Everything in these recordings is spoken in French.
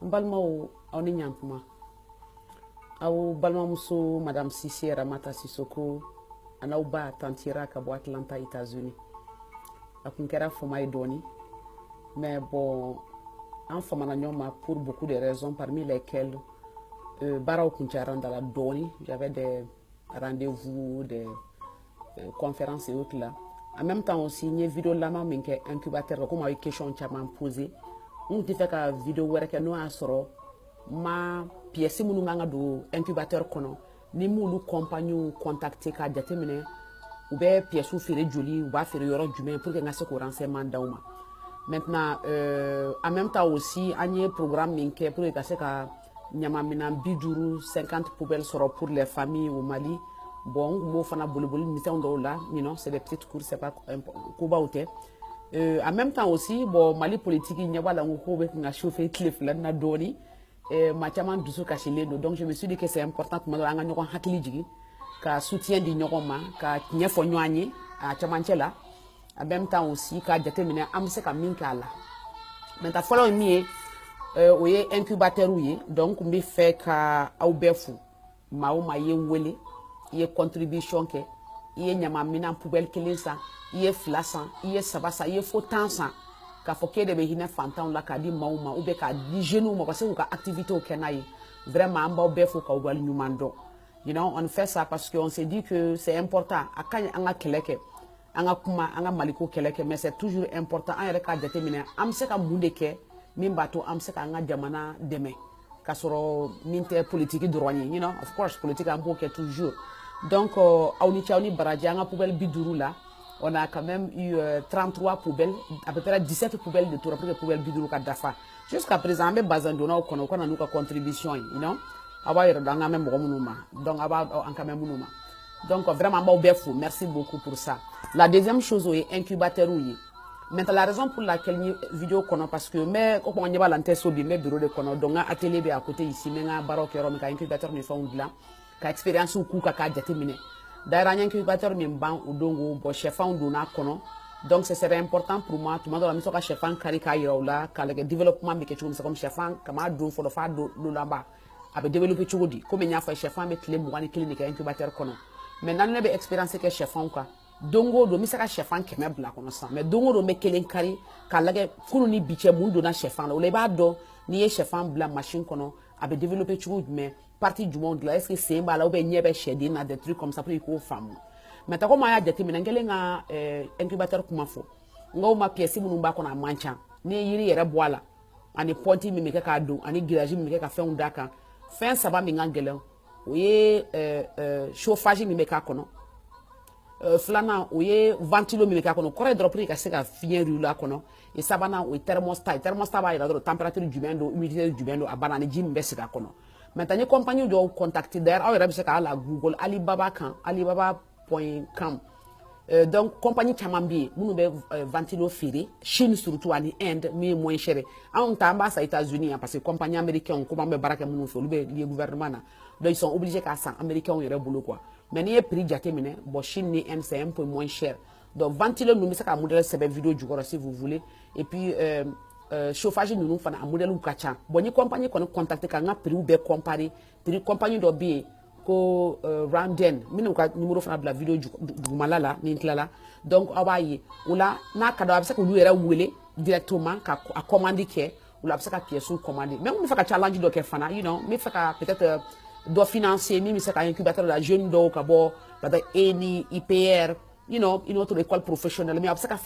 Balmao on yankuma. Au balmamuso Madame Sissi Ramata Sissoko anauba tantira kabo Atlanta États-Unis. Akunkera fomai doni. Mais bon, en famana pour beaucoup de raisons, parmi lesquelles Barao Kuncharan dans la doni, j'avais des rendez-vous, des conférences et autres là. En même temps aussi, il y a une vidéo là, mais incubateur, comme avec question que tu posé. On te fait une vidéo où nous avons ma pièce mununganga do incubateur kono ni mulu compagnon contacter ka jatemine ou be pièce fere joli ou ba fere yoro jume pour que ngase ko renseignement dauma. Maintenant en même temps aussi anye programme minke pour que ngase ka nyama mina biduru 50 poubelles sera pour les familles au Mali. Bon mo fana boliboli mission do là, you know, c'est des petites courses, c'est pas kuba outé. En même temps aussi bon Mali politique il n'y a pas la ngoko be nga chauffer cliff là na doni. Matiaman dusu kachile donc je me suis dit que c'est important que nous ayons un hakili jigi ka soutien di nyokoma ka nyefo nyoanye a chamanchela en même temps aussi ka déterminer amse ka minkala mais ta follow mi oye incubateur ouye donc mi fait ka aubefu maoma ye wele ye contribution ke ye nyama mina poubelle kelinsa ye flasa ye sabasa ye fotansa ka foke de be hina fantan la ka di mauma ou be ka di genou mo parce que ka activité au kenayi vraiment amba be fo ka wal nyumando you know on fait ça parce que on s'est dit que c'est important akanya anga keleke anga kuma anga maliko keleke mais c'est toujours important en reka déterminer am se ka mundeke mimbato am se ka anga jamana deme ka soro minte politique droit you know of course politique am bo ke toujours donc awni chawni baraji anga poubelle biduru là. On a quand même eu 33 poubelles, à peu près 17 poubelles de tour après les poubelles bidou dafa. Jusqu'à présent, mais bazan dona on a nous contribution, you know. Aba yero danga même romunuma. Donc aba en quand même munuma. Donc vraiment ba obefu, merci beaucoup pour ça. La deuxième chose est incubateur ouye. Maintenant la raison pour laquelle ni vidéo kono parce que mais ko on yeba lante so bi mais bureau de kono donc atelier bi à côté ici mais nga baroque ro ka incubateur ni fond là. Ka expérience ou ka ka déterminer. D'ailleurs, incubateur mimban ou dongo bo chefan dona kono donc ce serait important pour moi tout le monde la mission ka chefan karika yola ka le développement bi ke chum comme chefan kama do fo do fa do lamba abe développer chugodi comme nya fa chefan be clé mo wani clinique incubateur kono mais nan ne be expérience ke chefan quoi dongo do mi saka chefan keme bla kono sa mais dongo do me kelen kari ka lage kunu ni biche mu do na chefan la o le ba do ni ye chefan bla machine kono abe développer chugodi mais partie du monde là est-ce que c'est mbala ou ben nyebe shedi na des trucs comme ça pour iko femme mais ta comment ya déterminer ngele nga incubateur kuma fo ngo ma pièce mu numba ko na mancha ni yiri yere boala ani ponti mi meke ka do ani garage mi meke ka fe undaka fin saba mi ngangele oye chauffage mi meka kono flana oye ventilo mi meka kono correct drop ka se ka fien rula kono e sabana o thermostat ba ira do température du bain do humidité du bain do abana ni jim besika kono. Maintenant, les compagnies doivent contacter d'ailleurs, à la Google, alibaba.com. Donc, compagnie Chamambi, nous avons ventilo ferré, Chine surtout, en Inde, mais moins cher. En temps, aux États-Unis, parce que les compagnies américaines, comme les baraques, les gouvernements, donc ils sont obligés qu'à ça, Américains, ils ont boulot quoi. Mais les prix jatéminé, bon, Chine et Inde, c'est un peu moins cher. Donc, ventilo, nous mettons un modèle, c'est une vidéo du si vous voulez. Et puis, chauffage nous fana un modèle ou kacha boni compagnie qu'on contacter quand nga prix ou be comparer prix compagnie do bi ko Randen minu ka numéro fana de la vidéo du malala ni klala donc abaye ou là na ka do abisa ko lu era wele directement ka a commander ke ou la abisa ka pièce ou commander même on fait ka challenge do ke fana you know mais fait ka peut-être do financer mi c'est ka incubateur la jeune do ka bo la ENI IPR you know, une autre école professionnelle, mais après ça,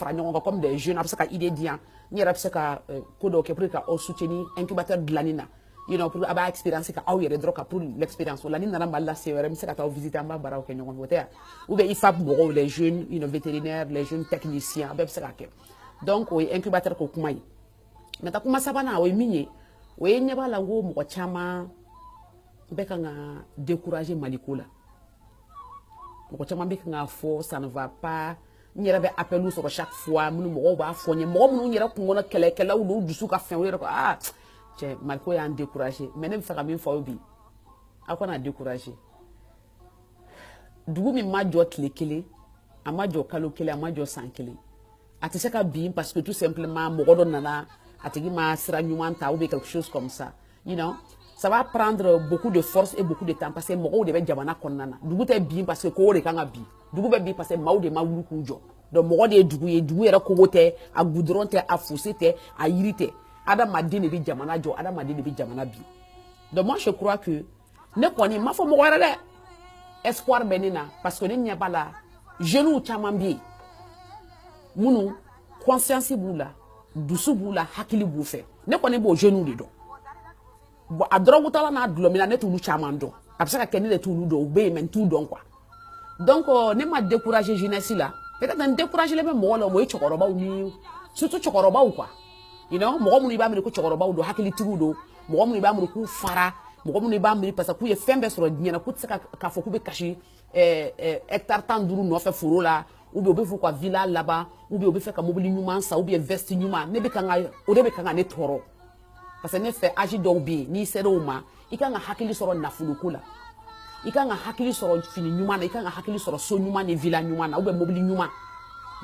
comme des jeunes, après ça, idée d'yan, ni après ça, pour soutenir incubateur de l'anina, you know, pour avoir expérience, pour l'expérience, l'anina, là, c'est vrai, c'est quand on visite en bas, ou bien il faut pour les jeunes, you know, vétérinaires, les jeunes techniciens, ben c'est que donc, oui, incubateur ko kumai. Mais t'as commencé à bana, oui, mini, oui, n'y a pas la go, moi, chama, bekanga décourager Malikola. Ça ne va pas. Il y a des appels sur chaque fois. Nous va fourni. Moi, nous y a qu'on a quel ou du souk à faire. Ah, tiens, Malco est découragé. Mais même faire une fois au bi. À quoi on a découragé? D'où mi ma jot les clés, à ma jot calo clé, à ma jot sans clé. À te seka bien parce que tout simplement, mon rodon nana, à te dire ma sera nuanta ou quelque chose comme ça. you know, ça va prendre beaucoup de force et beaucoup de temps parce que mɔgɔw de bɛ jamana kɔnɔna na dugu tɛ bin parce que kogo de kan ka bin dugu bɛ bin parce que maaw de ma wuli k'u jɔ donc mɔgɔ de ye dugu ye dugu yɛrɛ kogo tɛ a goudron tɛ a fossé tɛ a yiri tɛ adamaden de bɛ jamana jɔ adamaden de bɛ jamana bin donc moi je crois que ne kɔni m'a fɔ mɔgɔ wɛrɛ dɛ espoir bɛ ne na parce que ne ɲɛ b'a la jeunes caman bɛ yen minnu conscience b'u la dusu b'u la hakili b'u fɛ ne kɔni b'o jeunes de dɔn bon a dɔrɔgutala n'a dulɔmina ne t'olu caman dɔn a bɛ se ka kɛ ne de t'olu dɔn u bɛ yen mais n t'u dɔn quoi donc ne ma décourager jeunesse la peut-être n décourager bɛ mɔgɔ la o ye cɛkɔrɔbaw ni surtout cɛkɔrɔbaw quoi you know mɔgɔ minnu i b'a miiri ko cɛkɔrɔbaw don hakilitigiw don mɔgɔ minnu i b'a miiri k'u fara mɔgɔ minnu i b'a miiri parce que k'u ye fɛn bɛɛ sɔrɔ diɲɛ na k'u tɛ se k'a fɔ k'u bɛ kasi hectare 15 nɔfɛ foro la ou bien u bɛ fɛ ka villa laban ou bien u bɛ fɛ ka mobili ɲuman san ou bien veste ɲuman ne bɛ kan ka o de bɛ kan ka ne tɔɔrɔ parce que ne fɛ âge dɔw bɛ yen n'i sera o ma i kan ka hakili sɔrɔ nafoloko la i kan ka hakili sɔrɔ fini ɲuman na i kan ka hakili sɔrɔ so ɲuman ni villa ɲuman na ou bien mobili ɲuman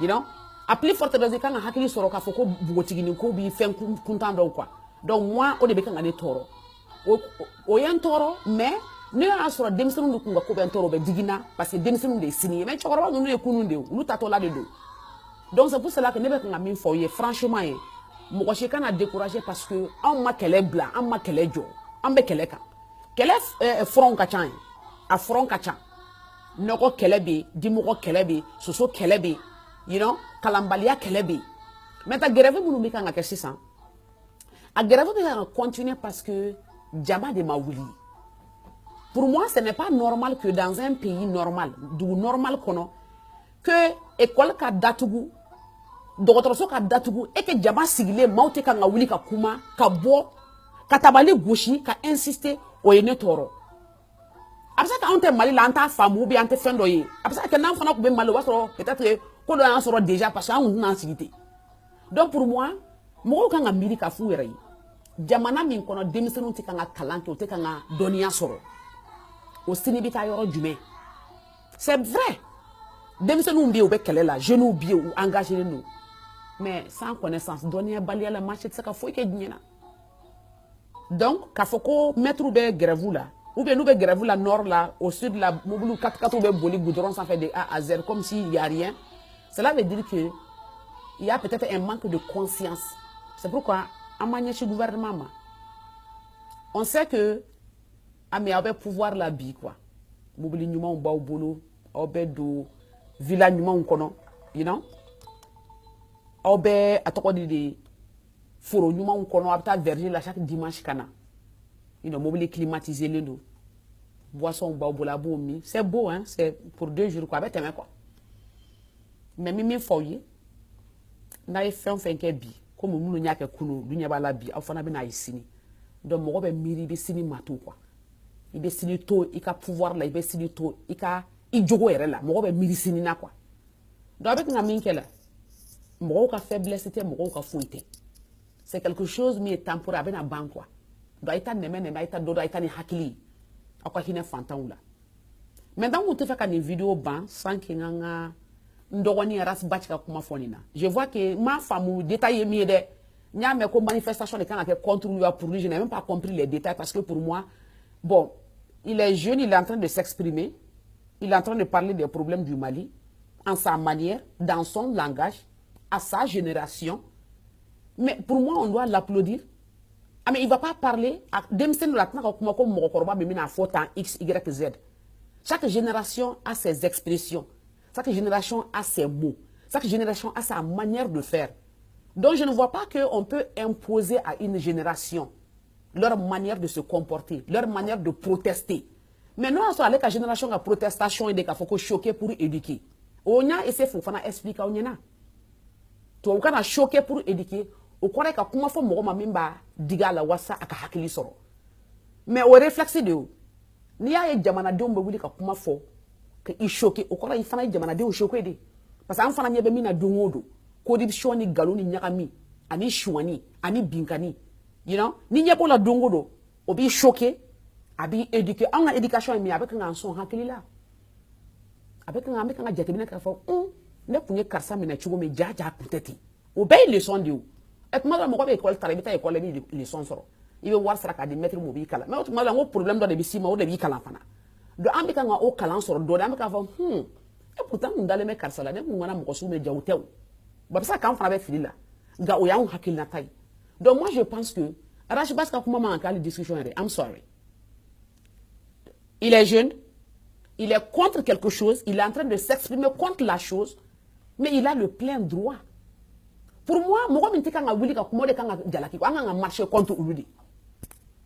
you know a plus forte raison i kan ka hakili sɔrɔ k'a fɔ ko npogotiginin ko b'i fɛn kuntan dɔw quoi donc moi o de bɛ kan ka ne tɔɔrɔ o ye n tɔɔrɔ mais ne y'a sɔrɔ denmisɛnninw de kun ka ko bɛ n tɔɔrɔ o bɛ digina parce que denmisɛnninw de ye sini ye mais cɛkɔrɔba ninnu ye kunun de ye olu tatɔla de don donc c'est pour cela que ne bɛ kan ka min fɔ o ye franchement ye mɔgɔ si kana décourager parce que anw ma kɛlɛ bila an ma kɛlɛ jɔ an bɛ kɛlɛ kan kɛlɛ front ka ca ye a front ka ca nɔgɔ kɛlɛ bɛ yen dimɔgɔ kɛlɛ bɛ yen soso kɛlɛ bɛ yen you know kalanbaliya kɛlɛ bɛ yen maintenant grève minnu bɛ kan ka kɛ sisan a grève bɛ kan ka continuer parce que jama de ma wuli pour moi ce n'est pas normal que dans un pays normal dugu normal kɔnɔ que école ka datugu dɔgɔtɔrɔso ka datugu et que jama sigilen maaw tɛ kan ka wuli ka kuma ka bɔ ka tabali gosi ka insister o ye ne tɔɔrɔ a bɛ se k'anw tɛ Mali la an t'a faamu ou bien an tɛ fɛn dɔ ye a bɛ se ka kɛ n'an fana tun bɛ Mali o b'a sɔrɔ peut-être ko dɔ y'an sɔrɔ déjà parce que an tun t'an sigi ten donc pour moi mɔgɔw kan ka miiri ka f'u yɛrɛ ye jamana min kɔnɔ denmisɛnninw tɛ kan ka kalan kɛ u tɛ kan ka dɔnniya sɔrɔ o sini bɛ taa yɔrɔ jumɛn c'est vrai denmisɛnninw bɛ yen u bɛ kɛlɛ la jeunes bɛ yen u engagés don mais sans connaissance dɔnniya baliya la marché tɛ se ka foyi kɛ diɲɛ na donc k'a fɔ ko maîtres bɛ grève la ou bien n'u bɛ grève la nord la au sud la mobiliw 4x4 bɛ boli goudron sanfɛ de A à Z comme s'il y a rien cela veut dire que il y a peut-être un manque de conscience c'est pourquoi an ma ɲɛsin gouvernement ma on sait que mais aw bɛ pouvoir la bi quoi mobili ɲumanw b'aw bolo aw bɛ don villa ɲumanw kɔnɔ you know aw bɛ a tɔgɔ de foro ɲumanw kɔnɔ a bɛ taa verger la chaque dimanche ka na you know mobili climatisé len don boisson b'aw bolo a b'o min c'est beau hein c'est pour 2 jours quoi a bɛ tɛmɛ quoi mais min fɔ aw ye n'a ye fɛn fɛn kɛ bi comme minnu y'a kɛ kunun olu ɲɛ b'a la bi aw fana bɛ n'a ye sini donc mɔgɔ bɛ miiri i bɛ sini mato quoi i bɛ sini to i ka pouvoir la i bɛ sini to i ka i jogo yɛrɛ la mɔgɔ bɛ miiri sini na quoi donc a bɛ kan ka min kɛ la mɔgɔw ka faiblesse tɛ mɔgɔw ka foyi tɛ c'est quelque chose min ye temporaire a bɛ na ban quoi donc a ye taa nɛmɛ a ye taa dɔ a ye taa ni hakili ye aw ka hinɛ fantanw la maintenant n tun tɛ fɛ ka nin vidéo ban sans que n ka n ka n dɔgɔnin Aras Bachi ka kuma fɔ nin na je vois que n m'a faamu détail ye min ye dɛ n y'a mɛn ko manifestation de kan ka kɛ contre lui pour lui je n'ai même pas compris les détails parce que pour moi bon il est jeune il est en train de s'exprimer il est en train de parler des problèmes du Mali en sa manière dans son langage à sa génération mais pour moi on doit l'applaudir ah mais il va pas parler à denmisɛnnin la tɛna ka kuma ko mɔgɔkɔrɔba bɛ min na fɔ temps X Y Z chaque génération a ses expressions chaque génération a ses mots chaque génération a sa manière de faire donc je ne vois pas qu'on peut imposer à une génération leur manière de se comporter leur manière de protester mais non on avec la génération la protestation et des cas faut que choquer pour éduquer on a essayé faut faire expliquer on y en a to kana choquer pour éduquer o kɔrɔ ka kuma fɔ mɔgɔ ma min b'a diga la wasa a ka hakili sɔrɔ mais o réflexe de o n'i y'a ye jamanadenw bɛ wuli ka kuma fɔ ka i choquer o kɔrɔ i fana ye jamanadenw choquer de parce que an fana ɲɛ bɛ min na don o don corruption ni nkalon ni ɲagami ani suɲɛni ani binkani you know ni ɲɛ b'o la don o don o b'i choquer a b'i éduquer an ka éducation ye min ye a bɛ kan k'an sɔn hakili la a bɛ kan an bɛ kan ka jateminɛ k'a fɔ ne tun ye karisa minɛ cogo min ja kun tɛ ten o bɛɛ ye leçon de ye o tuma dɔ la mɔgɔ bɛ école taara i bɛ taa école la i bɛ leçon sɔrɔ il veut voir ça ka di mettre mobile kala mais autrement là problème do de bisima o de bi kala fana do ambi ka nga o kala soro do ambi ka fa et pourtant on dale me karsala de mo na mo ko su me jawtew ba ça kan fana be fili la ga o ya on hakil na tay donc moi je pense que Rachid ka kuma man kali discussion I'm sorry il est jeune il est contre quelque chose il est en train de s'exprimer contre la chose mais il a le plein droit pour moi mo minti ka nga wuli ka kuma de ka nga jalaki ko nga marcher contre uludi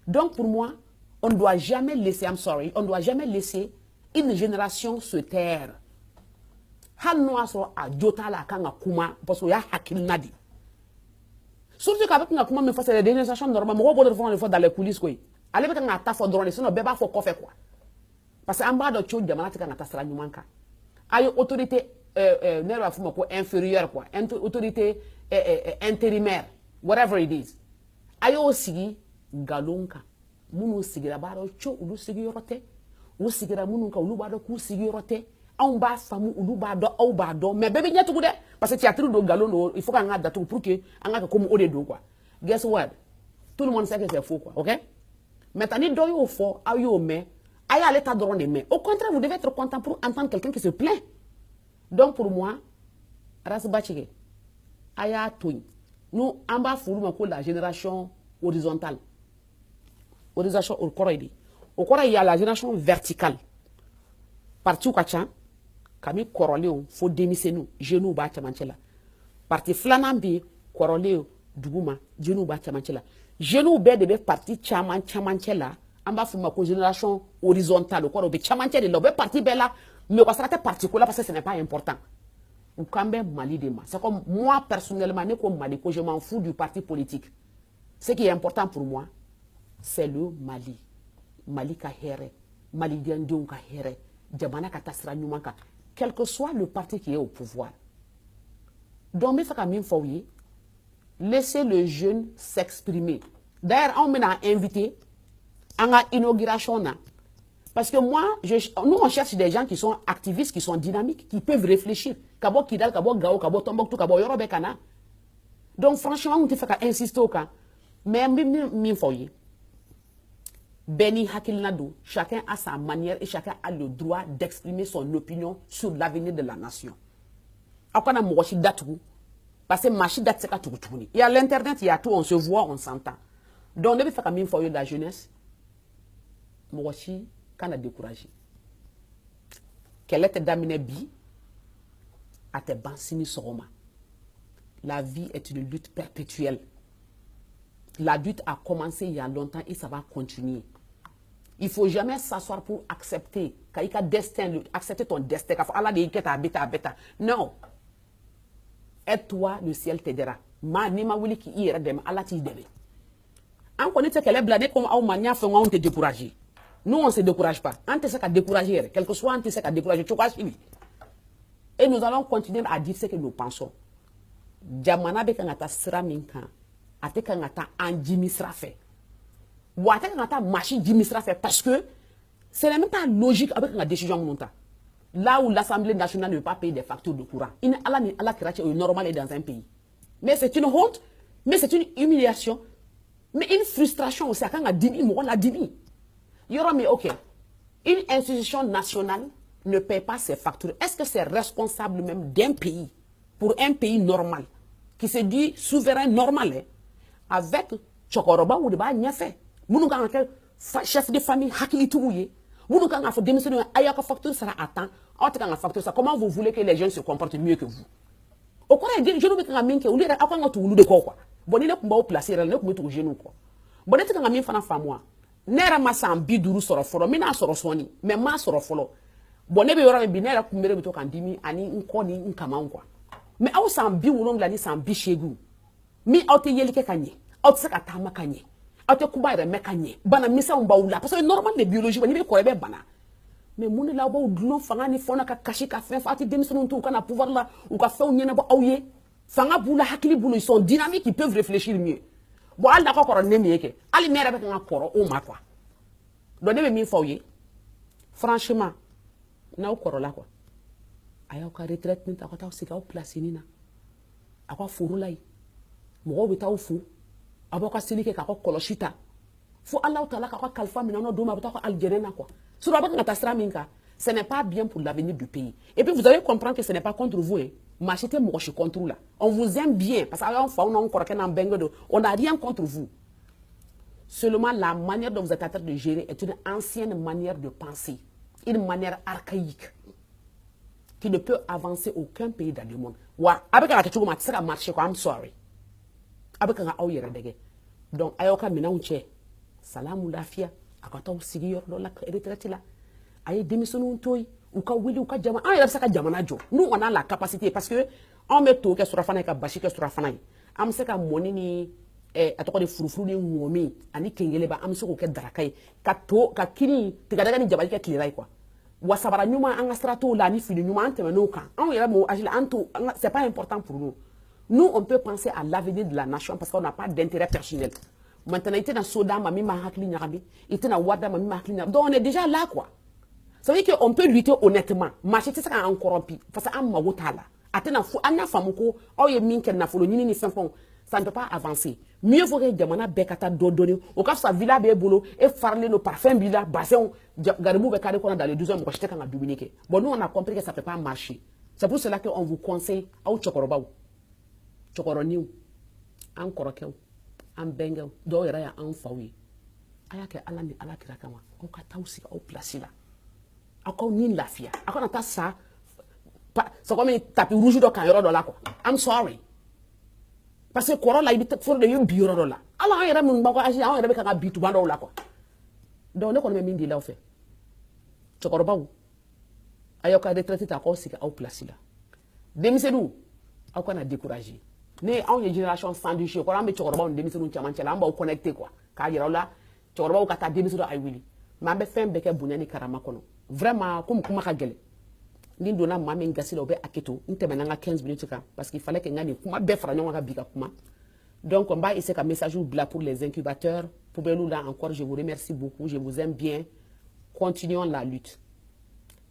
donc pour moi on ne doit jamais laisser I'm sorry on ne doit jamais laisser une génération se taire hanno aso a jota la ka nga kuma parce que ya hakil nadi surtout qu'avec nga kuma me face des générations normales mo bo de fond dans les coulisses quoi allez ka nga ta fo drone sinon beba fo ko fait quoi parce que en bas de chose jamana tika nga ta sala nyumanka ayo autorité ne va fuma ko inférieur quoi autorité intérimaire whatever it is ayo sigi galonka munu sigira baro cho ulu sigi yorote u sigira munu ka ulu bado ku sigi yorote on ba famu ulu bado au bado mais bébé nyatu de parce que théâtre do galono il faut qu'on a date pour que on a comme au do quoi guess what tout le monde sait que c'est faux quoi OK maintenant do yo faux ayo mais ayo à l'état droit de main au contraire vous devez être content pour entendre quelqu'un qui se plaint donc pour moi rasbachige aya twin nous en bas fulu ma ko la génération horizontale organisation au Corée. Au Corée, il y a la génération verticale. Parti au Kachan, kami Coroleo, faut démissionner, genou bas chamanchela. Parti Flanambi, Coroleo, Duguma, genou bas chamanchela. Genou bé de parti chamanchela, en bas fuma ko génération horizontale, au Corée, chamanchela, le parti bella, mais quoi ça particulier parce que ce n'est pas important. Ou quand même Mali de ma. C'est comme moi personnellement, je m'en fous du parti politique. Ce qui est important pour moi, c'est le Mali. Mali ka here, Mali diandion ka here, Djamana ka tasra nyumanka, quel que soit le parti qui est au pouvoir. Donc, mais ça laissez le jeune s'exprimer. D'ailleurs, on m'a invité à l'inauguration. Parce que moi, nous on cherche des gens qui sont activistes, qui sont dynamiques, qui peuvent réfléchir. Kabo Kidal, Kabo Gao, Kabo Tombouctou, Kabo Yorobekana. Donc, franchement, on te fait insister au cas. Mais, Beni Hakil Nado, chacun a sa manière et chacun a le droit d'exprimer son opinion sur l'avenir de la nation. Akwana mwashi datou, parce que machi dat seka toutouni. Il y a l'internet, il y a tout, on se voit, on s'entend. Donc, on devait faire comme une fois de la jeunesse. Mwashi, quand on a découragé. Quelle est damine bi, à tes bansini soroma. La vie est une lutte perpétuelle. La lutte a commencé il y a longtemps et ça va continuer. Il ne faut jamais s'asseoir pour accepter accepter ton destin. Non. Aide-toi, le ciel t'aidera. On connaît qu'elle est bladée comme on te décourage. Nous, on ne se décourage pas. On te sait qu'à décourager. Quel que soit, on te sait qu'à décourager. Et nous allons continuer à dire ce que nous pensons. Jamana bekangata sra minka. Ate kangata anjimisra fait. Ou ate kangata machine jimisra fait parce que ce n'est même pas logique avec la décision monta. Là où l'Assemblée nationale ne veut pas payer des factures de courant. Il n'est Allah qui est normal dans un pays. Mais c'est une honte, mais c'est une humiliation, mais une frustration aussi. Quand on a dit, on a dit. Il y aura, mais ok, une institution nationale ne paie pas ses factures. Est-ce que c'est responsable même d'un pays, pour un pays normal, qui se dit souverain normal, hein, avec Chokoroba ou de ba fait. Mounou kan chef de famille hakili touye. Mounou kan fa démissionner ayaka facture sera attend. Autre kan facture ça. Comment vous voulez que les jeunes se comportent mieux que vous? Au quoi je ne veux pas minke ou lire akwa tu de quoi. Bon il est pour placer là ne pour genou quoi. Bon est kan min fana fa moi. Nera masa biduru soro folo mina soro soni mais ma soro folo. Bon ne be yora bi nera kumere bi to kan dimi ani nkoni nkama quoi. Mais aw san bi wolong la ni san bi shegu. Mi aw te yeli ke kanye. Aw te ka tama kanye. Aw te kuba re me kanye. Bana misa on ba wula parce que normal de biologie ni be ko be bana. Mais mun la ba udlon fanga ni fona ka kashi ka fe fati démission tout kana pouvoir là ou ka fe nyena ba awye. Fanga bula hakili bulu ils sont dynamiques, ils peuvent réfléchir mieux. Bon al d'accord ko ne mieke. Ali mere be kan koro o ma quoi. Do ne be mi fawye. Franchement, na o koro la quoi. Aya ka retraite ni ta ko ta sika o place ni na. Akwa furu lai. Mo be ta o fu. Aboka silike ka ko koloshita. faut Allah ta'ala ka kalfa minano doma bata ko algerena quoi. Sur la base de minka, ce n'est pas bien pour l'avenir du pays. Et puis vous allez comprendre que ce n'est pas contre vous hein. Machete moi je contre là. On vous aime bien parce on n'a rien contre vous. Seulement la manière dont vous êtes en train de gérer est une ancienne manière de penser, une manière archaïque qui ne peut avancer aucun pays dans le monde. Wa avec la question c'est ça marcher quoi, I'm sorry. Avec un auyere dege. Donc ayoka mina unche. Salamu lafia akata usigiyo do la retraite là. Aye démissionne toy ou ka wili ou ka jama. Ah il ça ka jama na jo. Nous on a la capacité parce que on met tout que sur fana ka bashi que sur fana. Am se ka moni ni atoko de furufuru ni ngomi ani kengele ba am se ko ke darakai ka to ka kini tigadaga ni jabali ke klirai quoi. Wasabara nyuma anga strato la ni fini nyuma anteme no kan. On yera mo agile anto c'est pas important pour nous. Nous on peut penser à l'avenir de la nation parce qu'on n'a pas d'intérêt personnel. Maintenant il était dans soda mami ma hakli nyarabi, il était dans wada mami ma hakli nyarabi. Donc on est déjà là quoi. Ça veut dire qu'on peut lutter honnêtement. Marcher c'est ça qu'on corrompu parce que am mawotala. Atena fu anya famuko o ye minkel na folo ni sanfon. Ça ne peut pas avancer. Mieux vaut que jamana bekata dodoni au cas sa villa be bolo et farler nos parfums bila bassin garibou be kare qu'on dans les 12 ans moi j'étais quand Dominique. Bon nous on a compris que ça peut pas marcher. C'est pour cela que on vous conseille au chokoroba. Chokoroniu an korokew an bengew do yera ya an fawi aya ke ala ni ala kira kama o ka tawsi o place là akon ni lafia akon ata sa so comme tapis rouge do kan yoro do la ko I'm sorry parce que koro la ibita for de yum bioro do la ala yera mun bako aji an yera be kan bitu bando la ko donc ne ko me mindi la o fait chokoroba wu ayoka retraité ta ko sika o place là demisedou akon a décourager ne on est génération sandwich ko rambe chokoroba on démissionné chaman chala amba connecté quoi ka yira la chokoroba ka ta démissionné ay wili mambe fembe ke bunyani karama kono vraiment comme kuma ka gele ni dona mame ngasila obe aketo nteme nga 15 minutes ka parce qu'il fallait que ngani kuma be fra nyonga bika kuma donc on va essayer ka message ou bla pour les incubateurs pour belou là encore je vous remercie beaucoup je vous aime bien continuons la lutte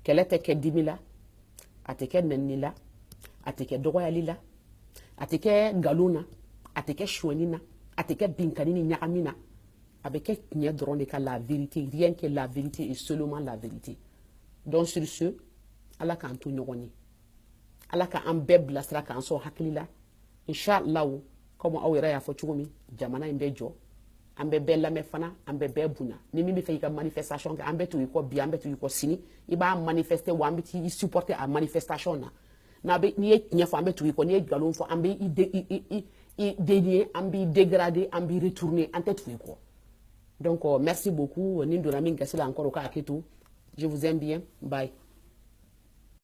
quelle était que dimila ateke nenila ateke dogoyalila ateke galuna ateke chouenina ateke binkanini nyakamina avec nya drone ka la vérité rien que la vérité et seulement la vérité donc sur ce ala ka antu nyogoni ala ka ambeb la stra ka anso haklila inshallah comme awira ya fo chugumi jamana imbejo ambe bella me fana ambe bebunya ni mimi fe ka manifestation ka ambe tu ko bi ambe tu ko sini iba manifester wa ambe ti supporter a manifestation na be ni nya fo ambe tu ko ni galon fo ambe i dénier ambi dégradé ambi retourner en tête quoi. Donc merci beaucoup Nindo Nami Gassila encore au cas je vous aime bien, bye.